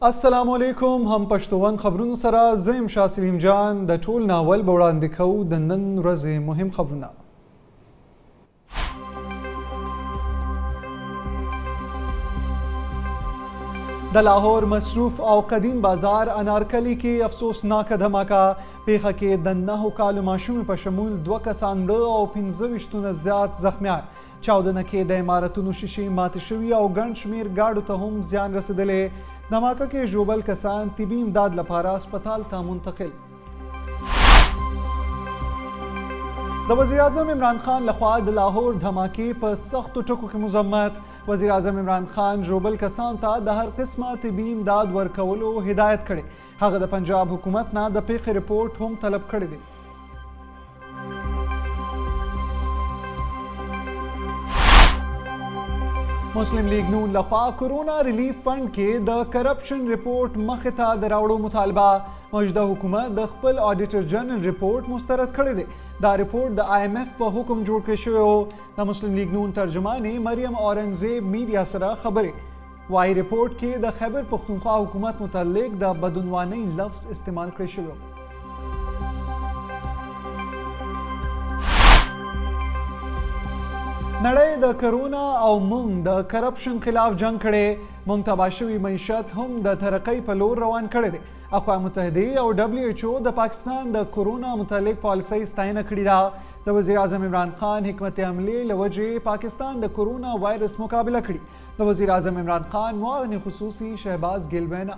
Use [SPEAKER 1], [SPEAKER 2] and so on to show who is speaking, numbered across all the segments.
[SPEAKER 1] अस्सलामुअलैकुम हम पश्तोवन खबरونو सरा زم شاه سلیم جان د ټول ناول وړاندې کوو د نن ورځې مهم خبرونه. د لاهور مصروف او قدیم بازار انارکلی کې افسوسناک دھماکه پیښه کې د 9 کالو ماشوم په شمول 2 کسان او 15 زیات زخمیان. چاودنه کې د عمارتونو شیشې ماتې شوي او ګڼ شمېر ګاډو ته هم زیان رسېدلی. धमाका के ژوبل کسان طبي امداد لپاره اسپتال ته منتقل. د وزیر اعظم عمران خان لخوا د لاهور دھماکې په سختو ټکو کې مذمت. وزیر اعظم عمران خان ژوبل کسان ته د هر قسمه طبي امداد ورکولو هدایت کړي. هغه د پنجاب حکومت نه د پیښې رپورټ هم طلب کړی دی. مسلم لیگ نون لخوا کورونا ریلیف فنڈ کې د کرپشن رپورټ مخې ته د راوړو مطالبه. موجوده حکومت د خپل آډیټر جنرال رپورټ مسترد کړی دی. دا رپورټ د IMF په حکم جوړ کړی شوی و. د مسلم لیگ نون ترجمانې مریم اورنګزیب میډیا سره خبرې وايي رپورټ کې د خیبر پختونخوا حکومت متعلق د بدعنوانۍ لفظ استعمال کړی شوی و. نړۍ د کرونا او مونږ د کرپشن خلاف جنگ کړي. مونږ تباه شوي معیشت هم د ترقۍ په لور روان کړی دی. اقوام متحده او WHO د پاکستان د کرونا متعلق پالیسۍ ستاینه کړې ده. د وزیر اعظم عمران خان حکمت عملې له وجې پاکستان د کرونا وایرس مقابله کړي. د وزیر اعظم عمران خان معاون خصوصي شهباز ګل وینا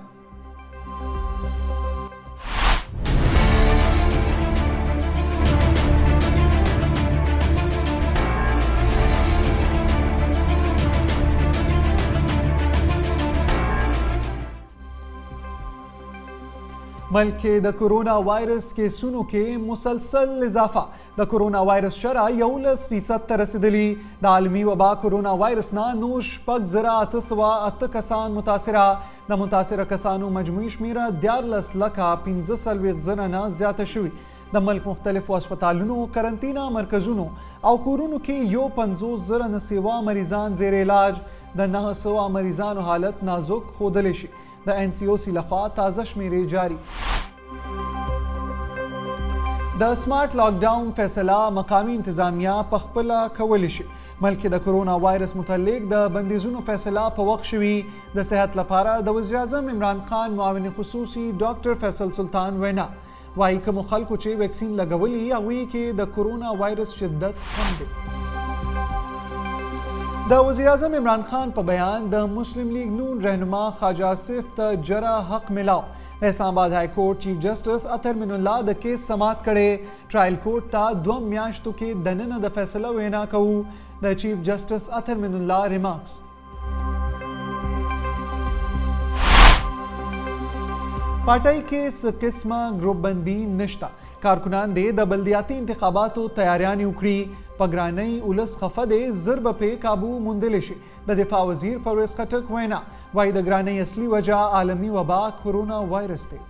[SPEAKER 1] ملک کې د کرونا وایرس کیسونو کې مسلسل اضافه. د کرونا وایرس شرح 11% ته رسیدلی. د عالمي وبا کرونا وایرس نه نور 6,808 کسان متاثره. د متاثره کسانو مجموعي شمیره 14,15,000 نه زیاته شوي. د ملک مختلفو هسپتالونو، قرنطینه مرکزونو او کورونو کې 50,000 نه سیوا مریضان زیر علاج. د 900 مریضانو حالت نازک ښودلی شي. د NCOC لخوا تازه شمیرې جاری. د سمارټ لاک ډاون فیصله مقامی انتظامیه په خپله کولی شي. ملک د کرونا وایرس متعلق د بندیزونو فیصله په وخت شوي. د صحت لپاره د وزیر اعظم عمران خان معاون خصوصي ډاکټر فیصل سلطان وینا وايي کوم خلکو چې ویکسین لګولي هغوی کې د کرونا وایرس شدت کم دی. د وزیر اعظم عمران خان په بیان د مسلم لیگ نون رهنما خواجه آصف ته جرا حق ملاو. اسلام آباد های کورټ چیف جسټس اطهر من الله د کیس سماعت کړي. ټرایل کورټ ته 2 میاشتو کې دننه د فیصله وینا کوو. د چیف جسټس اطهر من الله ریمارکس پارټۍ کې څه قسمه ګروپ بندي نشته. کارکنان دې د بلدیاتي انتخاباتو تیاریانې وکړي. په ګرانۍ ولس خفه دی زر به پې قابو موندلی شي. د دفاع وزیر پرویز خټک وینا وایي د ګرانۍ اصلي وجه عالمي وبا کرونا وایرس دی.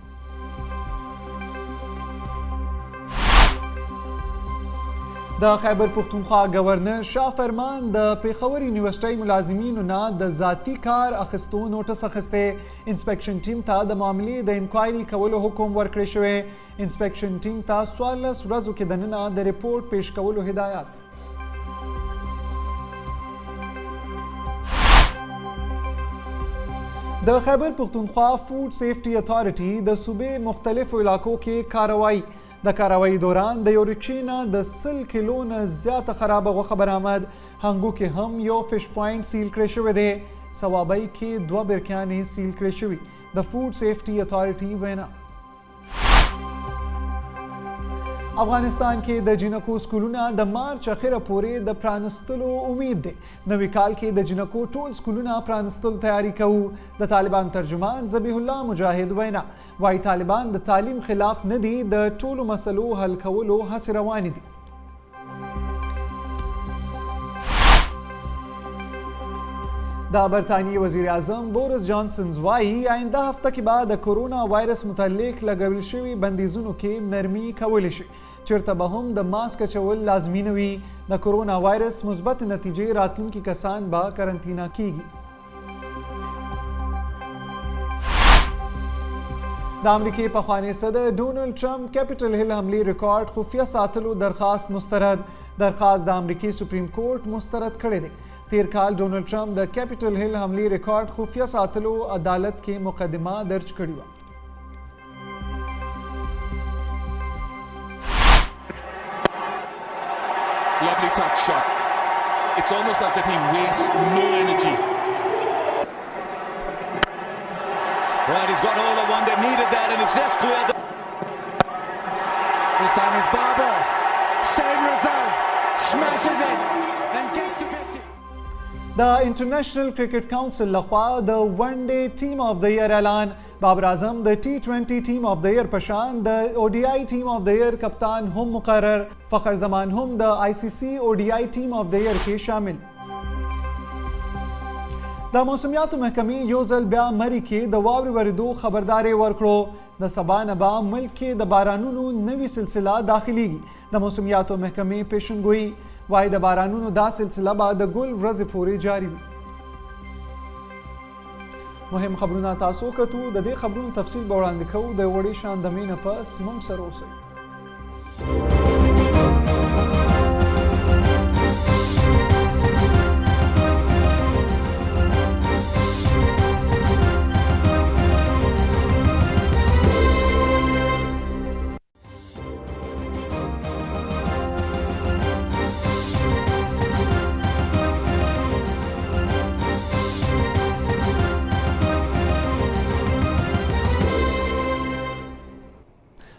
[SPEAKER 1] د خیبر پختونخوا گورنر شاه فرمان د پیښور یونیورسيټۍ ملازمینو نه د ذاتي کار اخیستو نوټس اخیستی. انسپیکشن ټیم ته د معاملې د انکوایري کولو حکم ورکړی شوی. انسپیکشن ټیم ته 14 ورځو کې دننه د ریپورټ پیش کولو هدایت. د خیبر پختونخوا فوډ سیفټي اتھارټي د صوبې مختلفو علاقو کې کاروایی. د کاروایی دوران د یو رکشې نه د 100 کیلو نه زیاته خرابه غوښه برآمد. هنګو کې هم یو فش پوینټ سیل کړی شوی دی. صوابۍ کې 2 برکیانې سیل کړی شوي. د فوډ سیفټي اتھارټي وینا افغانستان کې د جنکو سکولونه د مارچ اخره پورې د پرانستلو امید دی. نوي کال کې د جنکو ټول سکولونه پرانستلو تیاری کوو. د طالبان ترجمان ذبیح الله مجاهد وینا وايي طالبان د تعلیم خلاف نه دي. د ټولو مسلو حل کولو هڅې روانې دي. د برطانیې وزیر اعظم بورس جانسن وايي آینده هفته کې به د کرونا وایرس متعلق لګول شوي بندیزونو کې نرمي کولی شي. چیرته به هم د ماسک اچول لازمي نه وي. د کرونا وایرس مثبت نتیجې راتلونکي کسان به قرنطینه کیږي. د امریکې پخوانی صدر ډونالډ ټرمپ کیپټل هیل حملې ریکارډ خفیه ساتلو درخواست مسترد درخواست د امریکې سپریم کورټ مسترد کړی دی. تیر کال ډونالډ ټرمپ د کیپټل هیل حملې ریکارډ خفیه ساتلو عدالت کې مقدمه درج کړې وه.
[SPEAKER 2] Lovely touch shot. It's almost as if he wastes no energy.
[SPEAKER 3] Right, he's got all the one they needed there, and it's just clear. This time it's Barber. Same result. Smashes it and gets to 50.
[SPEAKER 1] The International Cricket Council لخوا د ون ډے ټیم آف د ایئر اعلان. بابر اعظم د T20 ټیم آف د ایئر پشان د ODI ټیم آف د ایئر کپتان هم مقرر. فخر زمان هم د ICC ODI ټیم آف د ایئر کې شامل. د موسمیاتو محکمې یو ځل بیا مری کې د واورې ورېدو خبرداری ورکړو. د سبا نه به ملک کې د بارانونو نوې سلسله داخليږي. د موسمیاتو محکمې پیشنګویي وایي د بارانونو دا سلسله به د ګل ورځې پورې جاری وي. مهم خبرونه تاسو کتو. د دې خبرونو تفصیل به وړاندې کوو د وړې شان دمې نه پس موږ سره اوسئ.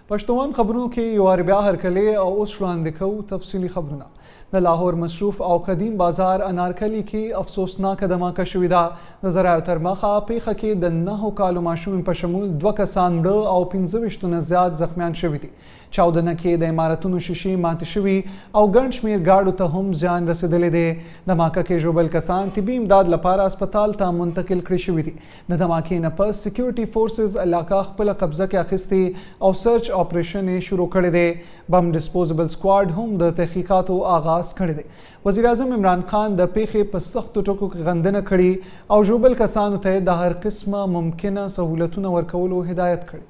[SPEAKER 1] پښتون خبرونو کې یو بیا هرکلی او اوس وړاندې کوو تفصیلي خبرونه. د لاهور مصروف او قدیم بازار انارکلي کې افسوسناکه دماکه شوې ده. د ذرایعو تر مخه پیښه کې د 9 کالو ماشوم په شمول 2 کسان مړه او 25 نه زیات زخمیان شوي دي. چاودنه کې د عمارتونو شیشې ماتې شوي او ګڼ شمېر ګاډو ته هم زیان رسېدلی دی. دماکه کې ژوبل کسان طبي امداد لپاره هسپتال ته منتقل کړي شوي دي. د دماکې نه پس سکیورټي فورسز علاقه خپله قبضه کې اخیستې او سرچ آپریشن یې شروع کړی دی. بم ډسپوزبل سکواډ هم د تحقیقاتو آغاز کړی دی. وزیر اعظم عمران خان د پیښې په سختو ټکو کې غندنه کړې او ژوبل کسانو ته د هر قسمه ممکنه سهولتونه ورکولو هدایت کړی.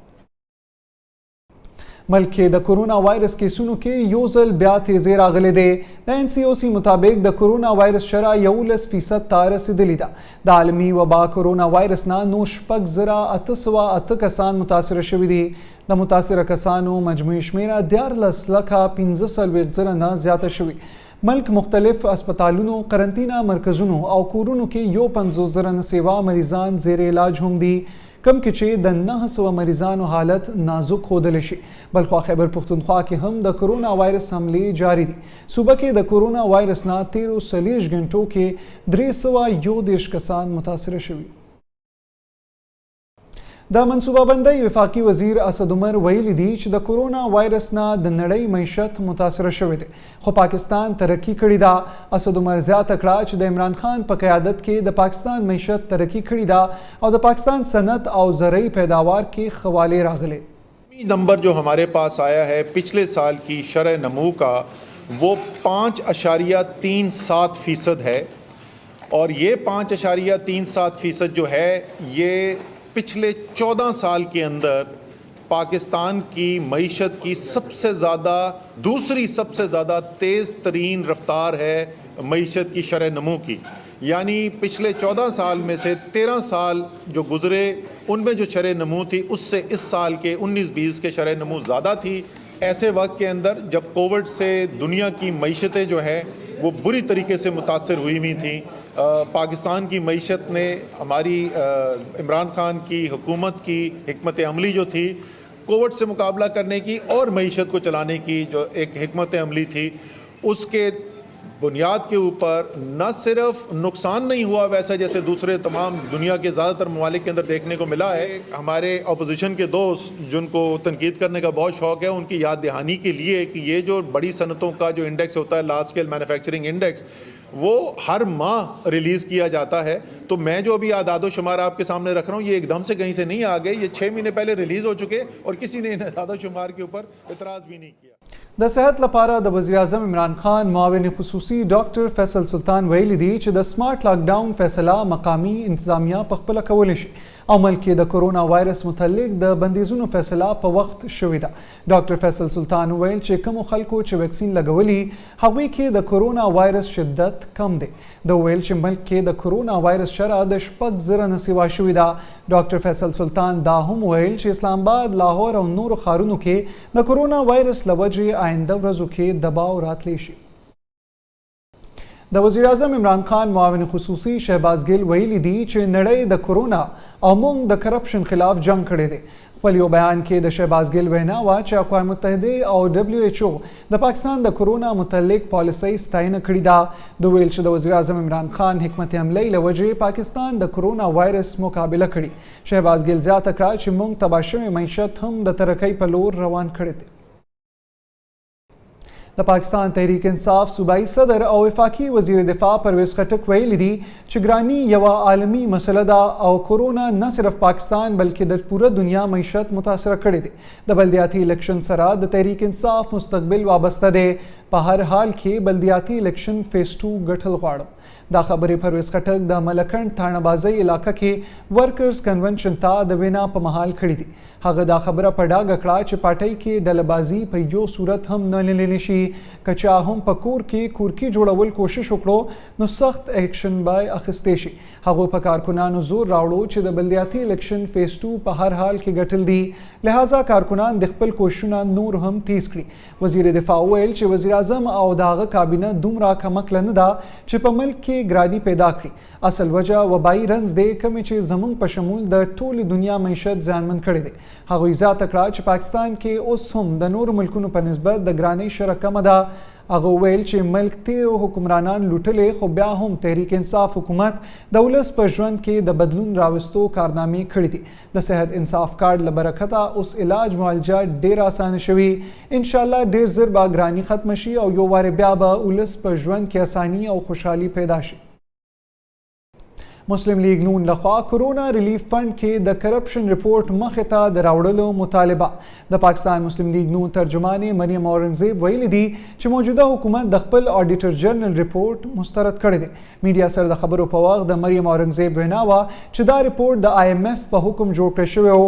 [SPEAKER 1] ملک کې د کرونا وایرس کیسونو کې یو ځل بیا تیزی راغلی دی. د NCOC مطابق د کرونا وایرس شرح 11% ته رسیدلې ده. د عالمي وبا کرونا وایرس نه نور 6,808 کسان متاثره شوي دي. د متاثره کسانو مجموعي شمیره 14,15,000 نه زیاته شوي. ملک مختلف اسپتالونو، قرنطینه مرکزونو او کورونو کې 51,000 نه سیوا مریضان زیر علاج هم دي. کم کې چې د 900 مریضانو حالت نازک ښودلی شي. بلخوا خیبر پښتونخوا کې هم د کرونا وایرس حملې جاری دي. صوبه کې د کرونا وایرس نه 13 غنټو کې 321 کسان متاثره شوي. د منصوبه بندۍ وفاقي وزیر اسد عمر ویلي دي چې د کرونا وایرس نه د نړۍ معیشت متاثره شوی دی، خو پاکستان ترقی کړې ده. اسد عمر زیاته کړه چې د عمران خان په قیادت کې د پاکستان معیشت ترقی کړې ده او د پاکستان صنعت او زرعی پیداوار کې خواله راغلي.
[SPEAKER 4] नंबर जो हमारे पास आया है पिछले साल की शरह नमू का वो 5.37% है और ये 5.37% जो है ये पिछले 14 साल के अंदर पाकिस्तान की मईशत की दूसरी सबसे ज़्यादा तेज़ तरीन रफ्तार है मईशत की शरह नमू की। यानी पिछले 14 साल में से 13 साल जो गुज़रे उनमें जो शरह नमू थी उससे इस साल के 19-20 के शरह नमू ज़्यादा थी। ऐसे वक्त के अंदर जब कोविड से दुनिया की मईशतें जो है वो बुरी तरीके से मुतासर हुई थी, पाकिस्तान की मईशत ने हमारी इमरान खान की हुकूमत की हिकमत अमली जो थी कोविड से मुकाबला करने की और मईशत को चलाने की जो एक हिकमत अमली थी उसके बुनियाद के ऊपर न सिर्फ नुकसान नहीं हुआ वैसा जैसे दूसरे तमाम दुनिया के ज़्यादातर ममालिक के अंदर देखने को मिला है। हमारे अपोजिशन के दोस्त जिनको तनकीद करने का बहुत शौक़ है उनकी याद दहानी के लिए कि ये जो बड़ी सनतों का जो इंडेक्स होता है लार्ज स्केल मैन्युफैक्चरिंग इंडेक्स वो हर माह रिलीज़ किया जाता है। तो मैं जो अभी आदादो शुमार आपके सामने रख रहा हूँ ये एकदम से कहीं से नहीं आ गए, ये 6 महीने पहले रिलीज़ हो चुके और किसी ने इन आदादो शुमार के ऊपर इतराज़ भी नहीं किया।
[SPEAKER 1] د صحت لپاره د وزیر اعظم عمران خان معاون خصوصي ډاکټر فیصل سلطان ویلي دی چې د سمارټ لاک ډاون فیصله مقامی انتظامیه په خپله کولی شي او ملک کې د کرونا وایرس متعلق د بندیزونو فیصله په وخت شوې ده. ډاکټر فیصل سلطان ویل چې کومو خلکو چې ویکسین لګولي هغوی کې د کرونا وایرس شدت کم دی. د ویل چې ملک کې د کرونا وایرس شرح د 6,000 نه سیوا شوې ده. ډاکټر فیصل سلطان دا هم ویل چې اسلام آباد، لاهور او نورو ښارونو کې د کرونا وایرس له وجې آینده ورځو کې دباو راتلی شي. د وزیر اعظم عمران خان معاون خصوصي شهباز ګل ویلي دی چې نړۍ د کرونا او موږ د کرپشن خلاف جنگ کړی دی. خپل یو بیان کې د شهباز ګل وینا وه چې اقوام متحده او WHO د پاکستان د کرونا متعلق پالیسۍ ستاینه کړې ده. د ویل چې د وزیر اعظم عمران خان حکمت عملۍ له وجې پاکستان د کرونا وایرس مقابله کړي. شهباز ګل زیاته کړه چې موږ تباه شوی معیشت هم د ترقۍ په لور روان کړی دی. د پاکستان تحریک انصاف صوبائی صدر او وفاقي وزیر دفاع پرویز خټک ویلي دي چې ګراني یوه عالمي مسله ده او کرونا نه صرف پاکستان بلکې د پوره دنیا معیشت متاثره کړی دی. د بلدیاتي الیکشن سره د تحریک انصاف مستقبل وابسته دی. په هر حال کې بلدیاتي الیکشن فیز 2 ګټل غواړم. دا خبرې پرویز خټک د ملکنډ تاڼهبازۍ علاقه کې ورکرز کنونشن ته د وینا په مهال کړي دي. هغه دا خبره په ډاګه کړه چې پارټۍ کې ډلهبازي په یو صورت هم نه لیدلی شي. که چا هم په کور کې کورکي جوړول کوشش وکړو نو سخت ایکشن به اخیستی شي. هغوی په کارکنانو زور راوړو چې د بلدیاتي الیکشن فیز 2 په هر حال کې ګټل دي. لہذا کارکنان د خپل کوششونه نور هم تیز کړي. وزیر دفاع ویل چې وزیر اعظم او د هغه کابینه دومره کمکله نه ده چې په ملک کې ګرانی پیدا کړي. اصل وجه وبایي رنځ دی کومې چې زموږ په شمول د ټولې دنیا معیشت زیانمن کړی دی. هغوی زیاته کړه چې پاکستان کې اوس هم د نورو ملکونو په نسبت د ګرانۍ شرح کمه ده. هغه ویل چې ملک تیرو حکمرانان لوټلې خو بیا هم تحریک انصاف حکومت د ولس په ژوند کې د بدلون راوستو کارنامې کړي دي. د صحت انصاف کارډ له برکته اوس علاج معالجه ډېر اسانه شوي. انشاءالله ډېر زر به ګراني ختمه شي او یو وارې بیا به ولس په ژوند کې اساني او خوشحالي پیدا شي. مسلم لیگ نون لخوا کرونا ریلیف فنڈ کې د کرپشن رپورټ مخې ته د راوړلو مطالبه. د پاکستان مسلم لیگ نون ترجمان مریم اورنګزیب ویلي دي چې موجوده حکومت د خپل آډیټر جنرال رپورټ مسترد کړی دی. میډیا سره د خبرو په وخت د مریم اورنګزیب وینا وه چې دا رپورټ د IMF په حکم جوړ کړی شوی و.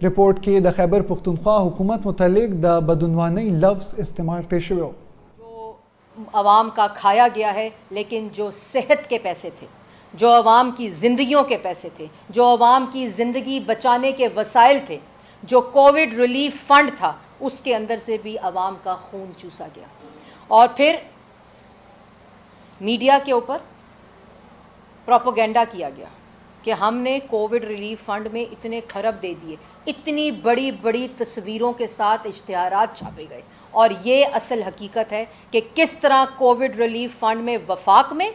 [SPEAKER 1] رپورټ کې د خیبر پختونخوا حکومت متعلق د بدعنوانۍ لفظ استعمال کړی شوی و.
[SPEAKER 5] جو عوام کا کھایا گیا ہے لیکن جو صحت کے پیسے تھے، جو عوام کی زندگیوں کے پیسے تھے، جو عوام کی زندگی بچانے کے وسائل تھے، جو کووڈ ریلیف فنڈ تھا، اس کے اندر سے بھی عوام کا خون چوسا گیا. اور پھر میڈیا کے اوپر پروپیگنڈا کیا گیا کہ ہم نے کووڈ ریلیف فنڈ میں اتنے کھرب دے دیے. اتنی بڑی بڑی تصویروں کے ساتھ اشتہارات چھاپے گئے. اور یہ اصل حقیقت ہے کہ کس طرح کووڈ ریلیف فنڈ میں وفاق میں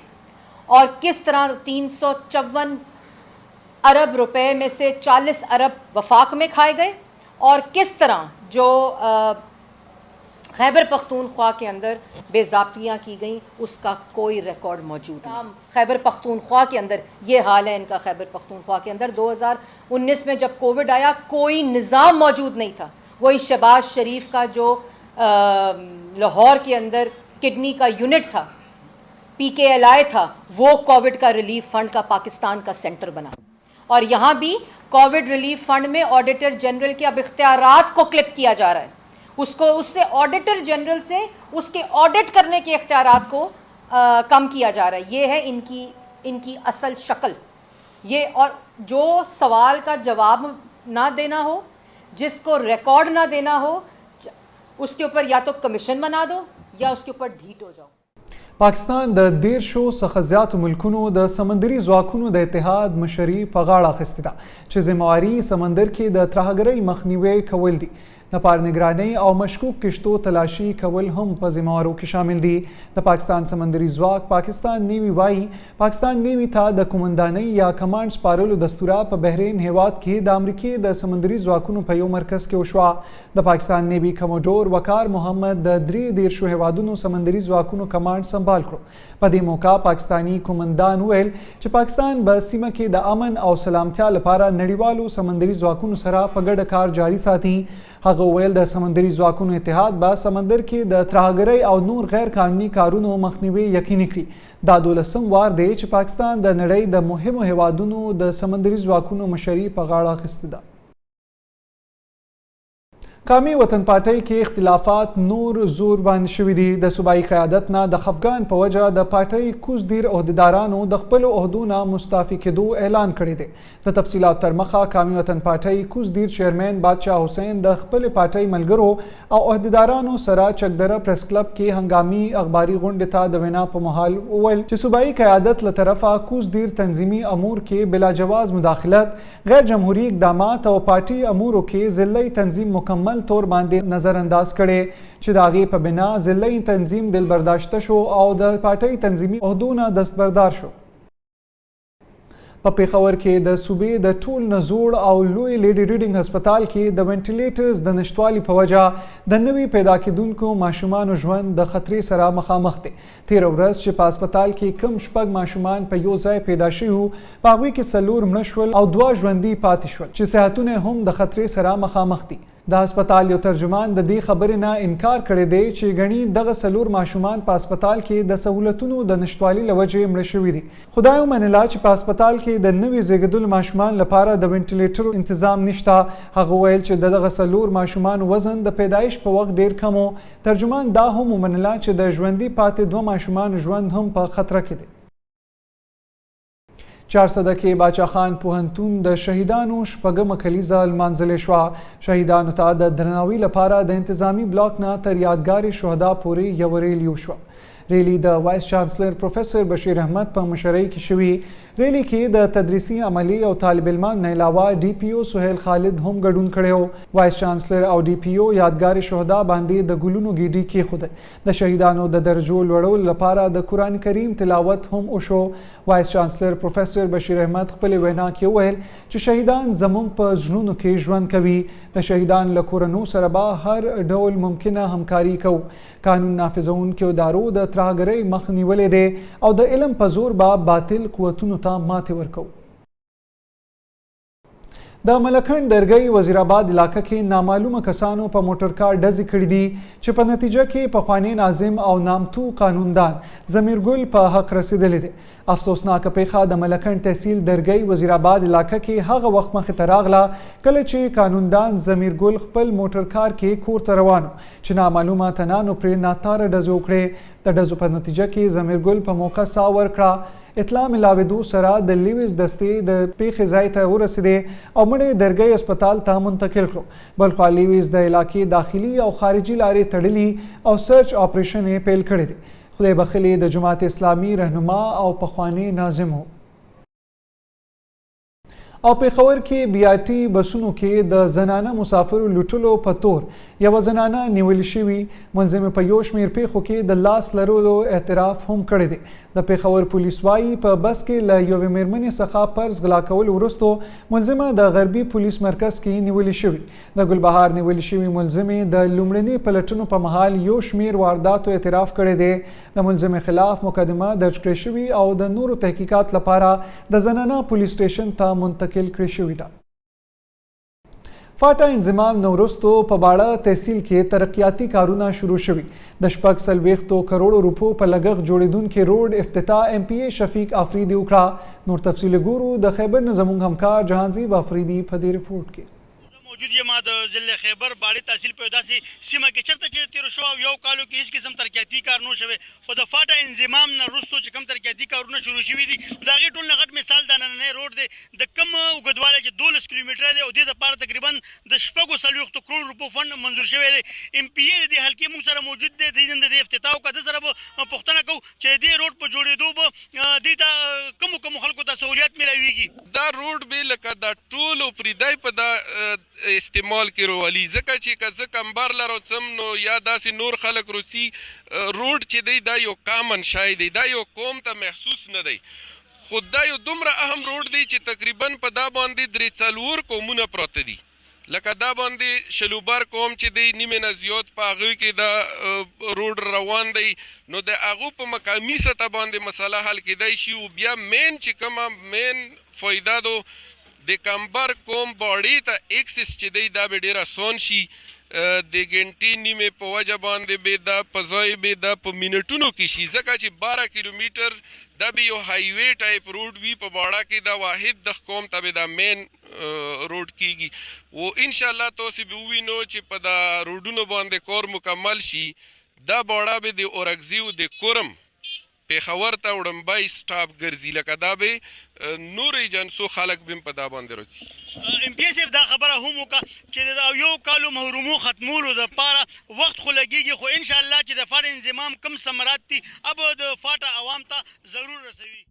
[SPEAKER 5] اور کس طرح 354 ارب روپے میں سے 40 ارب وفاق میں کھائے گئے اور کس طرح جو خیبر پختونخوا کے اندر بے ضابطیاں کی گئیں اس کا کوئی ریکارڈ موجود نہیں. خیبر پختونخوا کے اندر یہ حال ہے ان کا. خیبر پختونخوا کے اندر 2019 میں جب کووڈ آیا کوئی نظام موجود نہیں تھا. وہی شہباز شریف کا جو لاہور کے اندر کڈنی کا یونٹ تھا، PKLI تھا، وہ کووڈ کا ریلیف فنڈ کا پاکستان کا سینٹر بنا. اور یہاں بھی کووڈ ریلیف فنڈ میں آڈیٹر جنرل کے اب اختیارات کو کلپ کیا جا رہا ہے. اس سے آڈیٹر جنرل سے اس کے آڈٹ کرنے کے اختیارات کو کم کیا جا رہا ہے. یہ ہے ان کی اصل شکل. یہ اور جو سوال کا جواب نہ دینا ہو، جس کو ریکارڈ نہ دینا ہو، اس کے اوپر یا تو کمیشن بنا دو یا اس کے اوپر ڈھیٹ ہو جاؤ.
[SPEAKER 1] پاکستان د 13 څخه زیاتو ملکونو د سمندري ځواکونو د اتحاد مشري په غاړه اخیستې ده چې ذمہواري سمندر کې د ترهګرۍ مخنیوی کول دي. د پارنګرانۍ او مشکوک کشتو تلاشي کول هم په ذمہوارو کې شامل دي. د پاکستان سمندري ځواک پاکستان نیوي وایي پاکستان نیوي ته د کومندانۍ یا کمانډ سپارلو دستوره په بحرین هیواد کې د امریکې د سمندري ځواکونو په یو مرکز کې وشوه. د پاکستان نیوي کموډور وقار محمد د 13 هیوادونو سمندري ځواکونو کمانډ سنبال کړو. په دې موقع پاکستانی کومندان ویل چې پاکستان به سیمه کې د امن او سلامتیا لپاره نړیوالو سمندري ځواکونو سره په ګډه کار جاري ساتي. هغه هغه ویل د سمندري ځواکونو اتحاد به سمندر کې د ترهګرۍ او نور غیر قانوني کارونو مخنیوي یقیني کړي. دا 12م وار دی چې پاکستان د نړۍ د مهمو هیوادونو د سمندري ځواکونو مشري په غاړه اخیستې ده. قومي وطن پارټۍ کې اختلافات نور زور باندې شوي دي. د صوبایي قیادت نه د خفګان په وجه د پارټۍ کوز ډیر عہدیدارانو د خپلو عهدو نه مستعفي کېدو اعلان کړی دی. د تفصیلاتو تر مخه قومي وطن پارټۍ کوز ډیر چیرمن بادشاه حسین د خپل پارټۍ ملګرو او عہدیدارانو سره چکدره پریس کلب کې هنګامي اخباري غونډې ته د وینا په مهال وویل چې صوبایي قیادت له طرفه کوز ډیر تنظیمي امور کې بلا جواز مداخلت، غیر جمهوری اقدامات او پارټي امورو کې ضلعي تنظیم مکمل طور باندې نظر انداز کړي چې د هغې په بنا ضلعي تنظیم دل برداشته شو او د پارټۍ تنظیمي عهدو نه دستبردار شو. په پیښور کې د صوبې د ټول نه زوړ او لوی لیډي ریډینګ هسپتال کې د وینټیلیټرز د نشتوالي په وجه د نوي پیدا کېدونکو ماشومانو ژوند د خطرې سره مخامخ دی. تېره ورځ چې په هسپتال کې کم 6 ماشومان په یو ځای پیدا شوي وو، په هغوی کې 4 مړه شول او 2 ژوندي پاتې شول چې صحتونه هم د خطرې سره مخامخ دي. د هسپتال یو ترجمان د دې خبرې نه انکار کړی دی چې ګڼي دغه 4 ماشومان په هسپتال کې د سهولتونو د نشتوالي له وجې مړه شوي دي. خدای ومنله چې په هسپتال کې د نوي زیږیدلو ماشومان لپاره د وینټیلیټر تنظیم نشته. هغه ویل چې دغه 4 ماشومان وزن د پیدایش په وخت ډیر کم و. ترجمان دا هم ومنله چې د ژوندي پاتې 2 ماشومان ژوند هم په خطر کې دی. 400 کې باچا خان پوهنتون د شهیدانو شپږمه کلیزه لمانځلې شوه. شهیدانو ته د درناوي لپاره د انتظامی بلاک نه تر یادګاري شهدا پورې یوه ریلي وشوه. ریلی د وایس چانسلر پروفیسر بشیر احمد په مشرۍ کې شوي. ریلی کې د تدریسي عملي او طالب علمان نه علاوه ډي پی او سهیل خالد هم ګډون کړی و. وایس چانسلر او ډي پی او یادګاري شهدا باندې د ګلونو ګیډي کېښودل. د شهیدانو د درجو لوړولو لپاره د قرآن کریم تلاوت هم وشو. وایس چانسلر پروفیسر بشیر احمد خپل وینا کې وویل چې شهیدان زموږ په زړونو کې ژوند کوي. د شهیدان له کورنو سره به هر ډول ممکنه همکاري کوو. قانون نافذونکو ادارو د ترهګرۍ مخ نیولې دی او د علم په زور به باطل قوتونو ته ماتې ورکوو. د ملکنډ درګۍ وزیر آباد علاقه کې نامعلومه کسانو په موټر کار ډزې کړي دي چې په نتیجه کې پخوانی ناظم او نامتو قانوندان ضمیر ګل په حق رسیدلی دی. افسوسناکه پیښه د ملکنډ تحصیل درګۍ وزیر آباد علاقه کې هغه وخت مخې ته راغله کله چې قانوندان ضمیر ګل خپل موټر کار کې کور ته روان چې نامعلومه تنانو پرې ناتاره ډزې وکړې. د ډزو په نتیجه کې ضمیر ګل په موقع ساه ورکړه. اطلاع ملاوېدو سره د لیویس دستې د پیښې ځای ته ورسېدې او مړی درګۍ هسپتال ته منتقل کړو. بلخوا لیویس د علاقې داخلي او خارجي لارې تړلي او سرچ آپریشن یې پیل کړی دی. خدای بخلي د جماعت اسلامي رهنما او پخوانی ناظم و. او پیښور کې بي آر ټي بسونو کې د زنانه مسافرو لوټلو په تور یوه زنانه نیولې شوي. ملزمې په یو شمېر پیښو کې د لاس لرلو اعتراف هم کړی دی. د پیښور پولیس وایي په بس کې له یوې مېرمنې څخه پرز غلا کولو وروستو ملزمه د غربي پولیس مرکز کې نیولې شوي. د ګلبهار نیولې شوي ملزمې د لومړني پلټنو په مهال یو شمېر وارداتو اعتراف کړی دی. د ملزمې خلاف مقدمه درج کړې شوي او د نورو تحقیقات لپاره د زنانه پولیس سټیشن ته منتقل کړې شوې ده. فاټا انضمام نه وروستو په باړه تحصیل کې ترقیاتي کارونه شروع شوي. د 40 کروڑو روپو په لګښت جوړېدونکي روډ افتتاح ایم پی ای شفیق افریدي وکړه. نور تفصیل ګورو د خیبر نه زموږ همکار جهانزیب افریدي په دې رپورټ کې.
[SPEAKER 6] موجود یم د ضلع خیبر باړې تحصیل په داسې سیمه کې چېرته چې تېرو شوو یو کالو کې هېڅ قسم ترقیاتي کار نه شوی، خو د فاټا انضمام نه وروستو چې کوم ترقیاتي کارونه شروع شوي دي د هغې ټول نه غټ مثال دا نننی روډ دی د کوم اوږدوالی چې 12 کیلومیټره دی او دې دپاره تقریبا د 40 کروڑ روپو فنډ منظور شوی دی. ایم پی ای د دې حلقې موږ سره موجود دی، د نن د دې افتتاح وکړه. ده سره به پوښتنه کوو چې دې روډ په جوړېدو به دې ته کومو خلکو ته سهولیت میلاویږي.
[SPEAKER 7] دا روډ به لکه دا ټولو پریدای په دا استعمال کې روالي ځکه چې که زه کمبر لرو څم نو یا داسې نور خلک روسي روډ چې دی دا یو کامن شی دی، دا یو قوم ته محسوس نه دی، خو دا یو دومره اهم روډ دی چې تقریبا په دا باندې 3-4 قومونه پراته دي. لکه دا باندې شلوبر قوم چې دی نیمه نه زیات په هغوی کې دا روډ روان دی، نو د هغو په مقامي سطح باندې مسله حل کېدای شي. او بیا مین چې کومه مین فایده دو د کمبر قوم باړې ته ایکسس چې دی دا به ډېر اسان شي. د ګنټې نیمې په وجه باندې به دا په ځای به دا په منټونو کې شي ځکه چې 12 کیلومتر دا به یو هایوي ټایپ روډ وي په باړه کې دا واحد د قوم ته به دا مین روډ کیږي او ان شاء الله تاسو به وینو چې په دا روډونو باندې کار مکمل شي دا باړه به د اورګزي او د کورم پیښور ته وړمبای سټاپ ګرځي لکه دا به نور ایجنسو خلک بیم په دا باندې راځي
[SPEAKER 6] ام پی ایس دا خبره هم وکړه چې د یو کالو محرومو ختمولو د پاره وخت خو لګیږي خو ان شاء الله چې د فاټ انضمام کم ثمرات دي اب د فاټ عوام ته ضرور رسوي.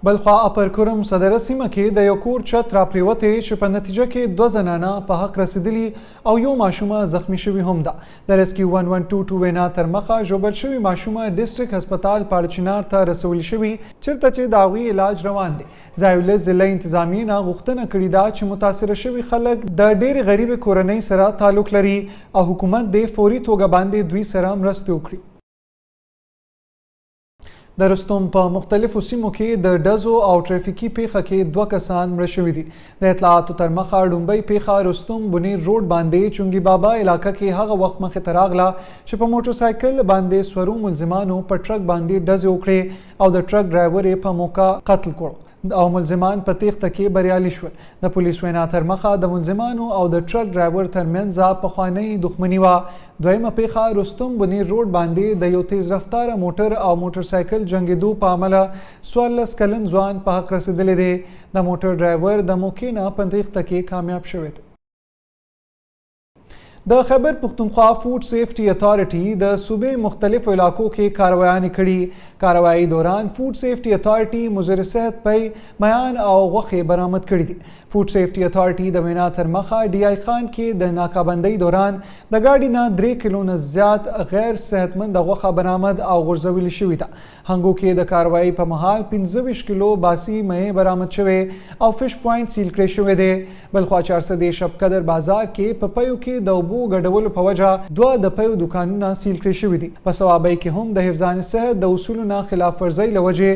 [SPEAKER 1] بلخوا اپر کرم صدره سیمه کې د یو کور چت راپریوتې چې په نتیجه کې 2 زنانه په حق رسیدلی او یو ماشومه زخمی شوی هم ده. د ریسکیو 112 وینا تر مخه ژوبل شوی ماشومه ډیسټریکټ هسپتال پاړچینار ته رسول شوی چیرته چې د هغوی علاج روان دی. ځایوله ضلع انتظامیې نه غوښتنه کړې ده چې متاثره شوي خلک د ډېرې غریبې کورنۍ سره تعلق لري او حکومت د فوري توګه باندې دوی سره مرستې وکړي. د رستم په مختلفو سیمو کې د ډزو او ټریفیکي پیښه کې 2 کسان مړه شوي دي. د اطلاعاتو تر مخه ډومبۍ پیښه رستم بنیر روډ باندې چونګي بابا علاقه کې هغه وخت مخې ته راغله چې په موټر سایکل باندې سورو ملزمانو په ټرک باندې ډزې وکړې او د ټرک ډرایور یې په موقع قتل کړ او ملزمان په تیښته کې بریالي شول. د پولیس وینا تر مخه د ملزمانو او د ټرک ډرایور ترمنځ پخوانۍ دښمني وه. دویمه پیښه رستم بنیر روډ باندې د یو تیز رفتاره موټر او موټر سایکل جنګېدو په امله 14 کلن ځوان په حق رسېدلی دی. د موټر ډرایور د موقع نه په تیښته کې کامیاب شوی دی. د خیبر پختونخوا فوډ سیفټي اتھارټي د صوبې مختلفو علاقو کې کاروایانې کړي. کاروایي دوران فوډ سیفټي اتھارټي مضر صحت پی میان او غوښې برآمد کړي دي. فوډ سیفټي اتھارټي د وینا تر مخه ډي آی خان کې د ناکابندۍ دوران د ګاډي نه 3 کیلو نه زیات غیر صحتمند غوښه برآمد او غورځولې شوې ده. هنګو کې د کاروایي په مهال 25 کیلو باسي مې برآمد شوې او فش پوینټ سیل کړی شوی دی. بلخوا 400 شب قدر بازار کې په پیو کې د اوبو ګډولو په وجه 2 د پیو دکانونه سیل کړی شوي دي. په صوابۍ کې هم د حفظان صحت د اصولو نه خلاف ورزۍ له وجې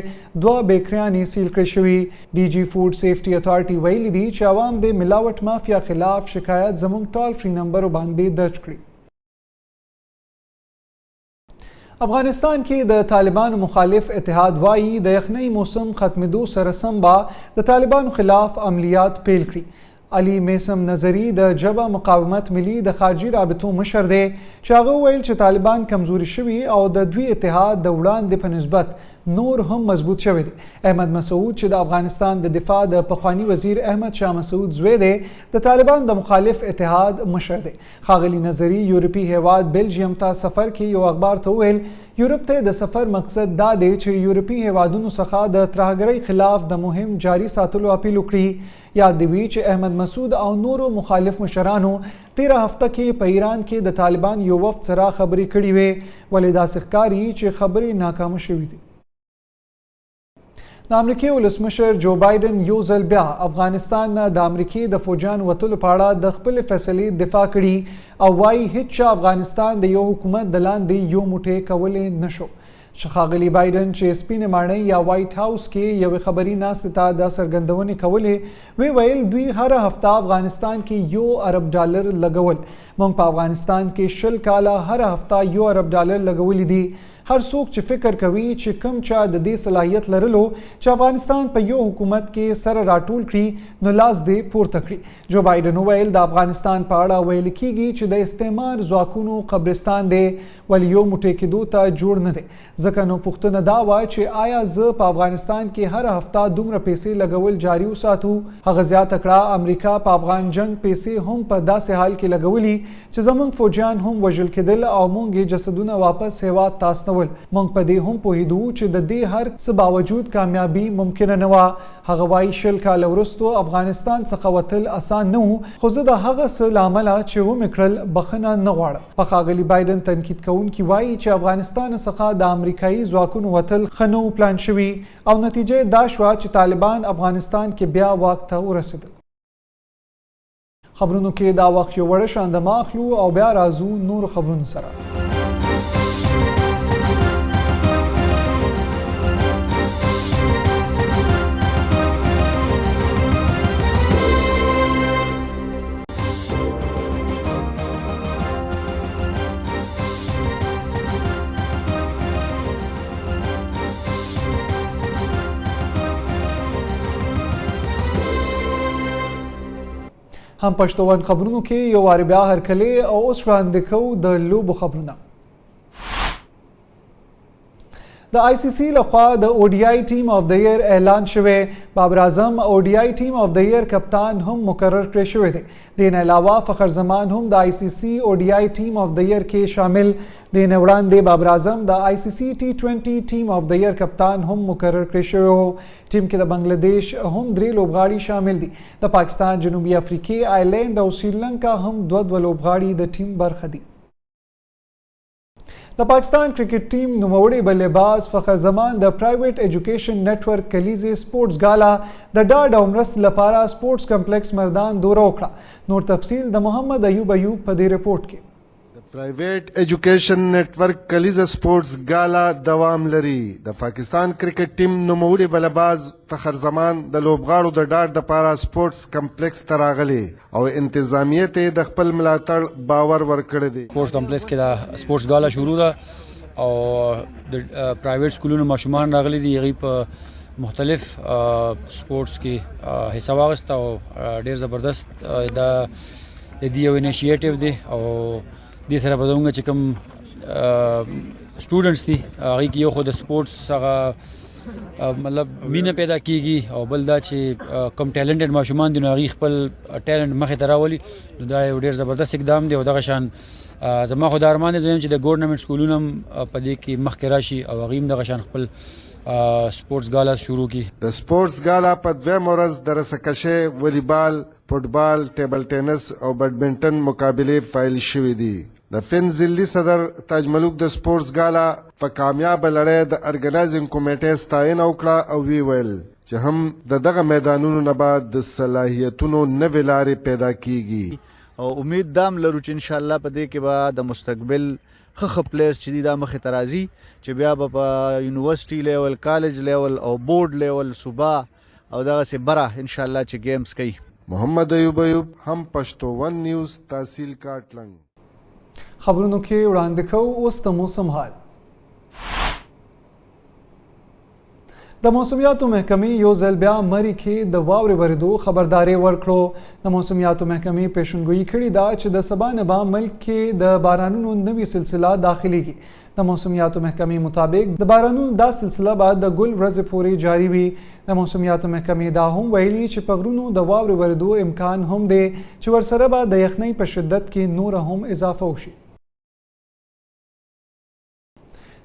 [SPEAKER 1] 2 بیکریانې سیل کړی شوي. ډي جي فوډ سیفټي اتھارټي ویلي دي چې عوام د ملاوټ مافیا خلاف شکایت زموږ ټول فری نمبر باندې درج کړي. افغانستان کې د طالبانو مخالف اتحاد وایي د یخنۍ موسم ختمېدو سره سم به د طالبانو خلاف عملیات پیل کړي. علي میسم نظری د جبهه مقاومت ملي د خارجي رابطو مشر دی چې هغه ویل چې طالبان کمزوري شوي او د دوی اتحاد د وړاندې په نسبت نور هم مضبوط شوی دی. احمد مسعود چې د افغانستان د دفاع د پخوانی وزیر احمد شاه مسعود زوی دی د طالبان د مخالف اتحاد مشر دی. ښاغلي نظری یورپي هیواد بلجیم ته سفر کې یو اخبار ته ویل یورپ ته د سفر مقصد دا دی چې یورپي هیوادونو څخه د ترهګرۍ خلاف د مهم جاري ساتلو اپیل وکړي. یاد دی وی چې احمد مسعود او نورو مخالف مشرانو 13 هفته کې په ایران کې د طالبان یو وفد سره خبرې کړې وې ولې داسې ښکاري چې خبرې ناکامه شوې دي. د امریکای ولسمشر جو بایدن یو ځل بیا افغانستان نه د امریکای د فوجیانو وتلو په اړه د خپل فیصلې دفاع کړي او وایي هیڅ چا افغانستان د یو حکومت د لاندې یو موټی کولی نشو. ښاغلي بایدن چې سپینې ماڼۍ یا وایټ هاوس کې یوې خبري ناستې ته د څرګندونې کولې ویل دوی هر هفته افغانستان کې $1 ارب لګول. موږ په افغانستان کې 20 کاله هر هفته $1 لګولي دي. هر څوک چې فکر کوي چې کوم چا د دې صلاحیت لرلو چې افغانستان په یو حکومت کې سره راټول کړي نو لاس دې پورته کړي. جو بایدن وویل د افغانستان په اړه ویل کیږي چې د استعمار ځواکونو قبرستان دی ولې یو موټی کېدو ته جوړ نه دی. ځکه نو پوښتنه دا وه چې آیا زه په افغانستان کې هر هفته دومره پیسې لګول جاري وساتو. هغه زیاته کړه امریکا په افغان جنگ پیسې هم په داسې حال کې لګولي چې زموږ فوجیان هم وژل کېدل او موږ یې جسدونه واپس هیواد ته استول. موږ په دې هم پوهېدو چې د دې هر څه باوجود کامیابي ممکنه نه وه. هغه وایي 20 کاله وروستو افغانستان څخه وتل اسان نه و خو زه د هغه څه له امله چې ومې کړل بخښنه نه غواړم. په ښاغلي بایدن تنقید کوونکي وایي چې افغانستان څخه د امریکایي ځواکونو وتل ښه نه و پلان شوي او نتیجه دا شوه چې طالبان افغانستان کې بیا واک ته ورسېدل. خبرونو کې دا وخت یو وړه شاندمه اخلو او بیا راځو نورو خبرونو سره. هم پښتون خبرونو کې یو وار بیا هرکلی او اوس وړاندې کوو د لوبو خبرونه. د ICC لخوا د ODI ټیم اف د ایر اعلان شوی. بابر اعظم ODI ټیم اف د ایر کپتان هم مقرر کړی شوی دی. دین علاوه فخر زمان هم د ICC ODI ټیم اف د ایر کې شامل. دین وړاندې بابر اعظم د ICC T20 ټیم اف د ایر کپتان هم مقرر کړی شوی و. ټیم کې د بنگلاديش هم 3 لوبغاړي شامل دي. د پاکستان، جنوبي افریقې، آیلینډ او سریلانکا هم 2 لوبغاړي د ټیم برخه دي. د پاکستان کرکټ ټیم نوموړی بلباز فخر زمان د پرایویټ ایجوکیشن نیټورک کلیزي سپورټس ګالا د ډاډ او مرستې لپاره سپورټس کمپلیکس مردان دوره وکړه. نور تفصیل د محمد ایوب په دې رپورټ کې.
[SPEAKER 8] پرایویټ ایجوکیشن نیټورک کلیزه سپورټس ګالا دوام لري. د پاکستان کرکټ ټیم نوموړي بلباز فخر زمان د لوبغاړو د ډاډ لپاره سپورټس کمپلیکس ته راغلی او انتظامیه ته د خپل ملاتړ باور ورکړی دی.
[SPEAKER 9] سپورټس کمپلیکس کې د سپورټس ګالا شروع ده او د پرایویټ سکولونو ماشومان راغلي دي. هغوی په مختلف سپورټس کې حصه واخیسته او ډېر زبردست د دې یو انیشیټیو دی او دې سره به زموږ چې کوم سټوډنټس دي هغوی کې یو خو د سپورټس هغه مطلب مینه پیدا کیږي او بل دا چې کوم ټیلنټډ ماشومان دي نو هغوی خپل ټیلنټ مخې ته راولي. نو دا یو ډېر زبردست اقدام دی او دغه شان زما خو دا ارمان دی زه چې د ګورنمنټ سکولونه هم په دې کې مخکې راشي او هغوی هم دغه شان خپل سپورټس ګالا شروع کړي.
[SPEAKER 8] د سپورټس ګالا په دویم ورځ د رسکشۍ، والیبال، فوټبال، ټیبل ټینس او بیډمنټن مقابلې فایل شوې دي. د فن ضلعي صدر تاج ملک د سپورټس ګالا په کامیابه لړۍ د ارګنایزینګ کمیټې ستاینه وکړه او وی ویل چې هم دغه میدانونو نه بعد د صلاحیتونو نوې لارې پیدا کیږي
[SPEAKER 10] او امید دام لرو چې ان شاء الله په دې کې به د مستقبل ښه پلیئرز چې دي دا مخې ته راځي چې بیا به په یونیورسټي لیول، کالج لیول او بورډ لیول صوبا او دغسې بره ان شاء الله چې گیمز کوي.
[SPEAKER 8] محمد ایوب هم پښتو ون نیوز تحصیل کاټلنګ.
[SPEAKER 1] خبرونو کې وړاندې کوو اوس د موسم حال. د موسمیاتو محکمې یو ځل بیا مري کې د واورې ورېدو خبرداری ورکړو. د موسمیاتو محکمې پیشنګویي کړې ده چې د سبا نه به ملک کې د بارانونو نوې سلسله داخليږي. د موسمیاتو محکمې مطابق د بارانونو دا سلسله به د ګل ورځې پورې جاری وي. د موسمیاتو محکمې دا هم ویلي چې په غرونو د واورې ورېدو امکان هم دی چې ورسره به د یخنۍ په شدت کې نور هم اضافه وشي.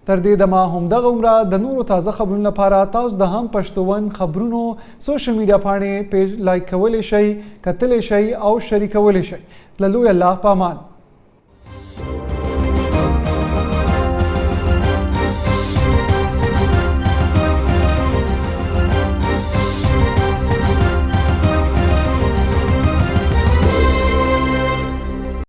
[SPEAKER 1] تر دې دمه همدغه عمره د نورو تازه خبرونو لپاره تاسو د هم پښتو ون خبرونو سوشل میډیا پاڼې پیج لایک کولی شئ، کتلی شئ او شریکولی شئ. له لوی الله په امان.